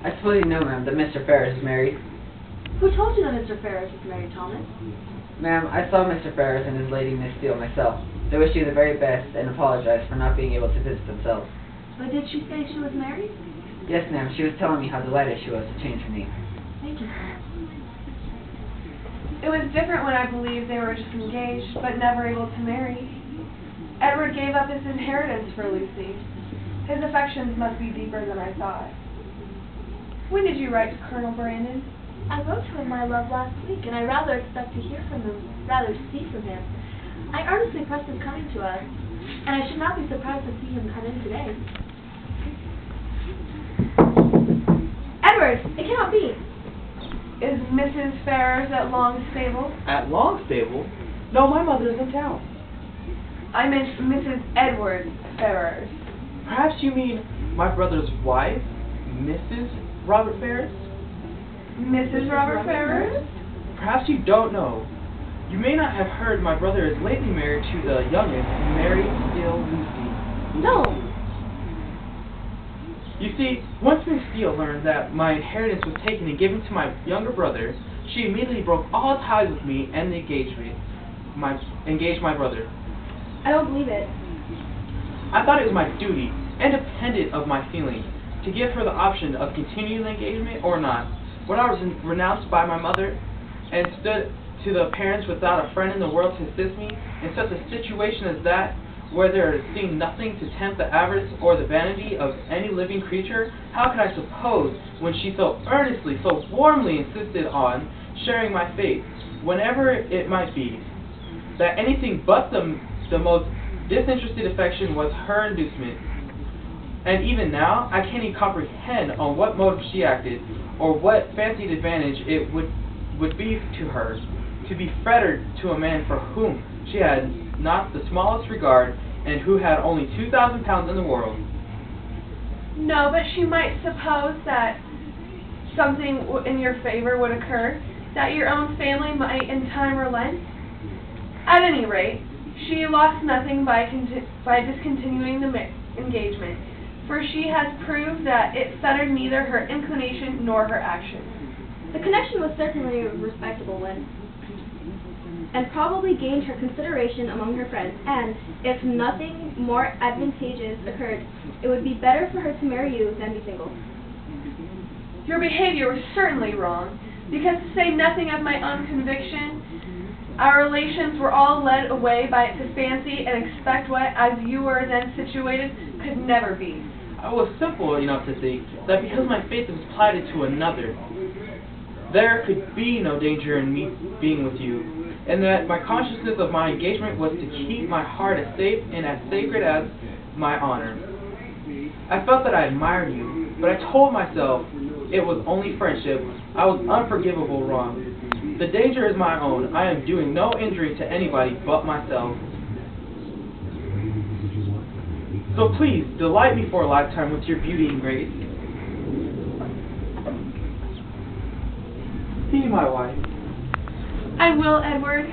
I suppose you know, ma'am, that Mr. Ferris is married. Who told you that Mr. Ferris is married, Thomas? Ma'am, I saw Mr. Ferris and his lady Miss Steele myself. They wish you the very best and apologize for not being able to visit themselves. But did she say she was married? Yes, ma'am, she was telling me how delighted she was to change her name. Thank you. It was different when I believed they were just engaged, but never able to marry. Edward gave up his inheritance for Lucy. His affections must be deeper than I thought. When did you write to Colonel Brandon? I wrote to him, my love, last week, and I rather expect to hear from him, rather see from him. I earnestly pressed his coming to us, and I should not be surprised to see him come in today. Edward, it cannot be. Is Mrs. Ferrars at Longstable? At Longstable? No, my mother is in town. I meant Mrs. Edward Ferrars. Perhaps you mean my brother's wife, Mrs. Robert Ferris? Mrs. Robert Ferrars? Perhaps you don't know. You may not have heard my brother is lately married to the youngest, Mary Steele Lucy. No. You see, once Miss Steele learned that my inheritance was taken and given to my younger brother, she immediately broke all ties with me and engaged my brother. I don't believe it. I thought it was my duty, independent of my feelings, to give her the option of continuing the engagement or not. When I was renounced by my mother and stood to the parents without a friend in the world to assist me in such a situation as that, where there seemed nothing to tempt the avarice or the vanity of any living creature, how could I suppose, when she so earnestly, so warmly insisted on sharing my fate, whenever it might be, that anything but the most disinterested affection was her inducement? And even now, I can't even comprehend on what motive she acted, or what fancied advantage it would be to her to be fettered to a man for whom she had not the smallest regard, and who had only 2,000 pounds in the world. No, but she might suppose that something in your favor would occur, that your own family might in time relent. At any rate, she lost nothing by discontinuing the engagement, for she has proved that it fettered neither her inclination nor her action. The connection was certainly a respectable one, and probably gained her consideration among her friends, and, if nothing more advantageous occurred, it would be better for her to marry you than be single. Your behavior was certainly wrong, because to say nothing of my own conviction, our relations were all led away by to fancy and expect what, as you were then situated, could never be. I was simple enough to think that because my faith was plighted to another, there could be no danger in me being with you, and that my consciousness of my engagement was to keep my heart as safe and as sacred as my honor. I felt that I admired you, but I told myself it was only friendship. I was unforgivable wrong. The danger is my own. I am doing no injury to anybody but myself. So please, delight me for a lifetime with your beauty and grace. Be my wife. I will, Edward.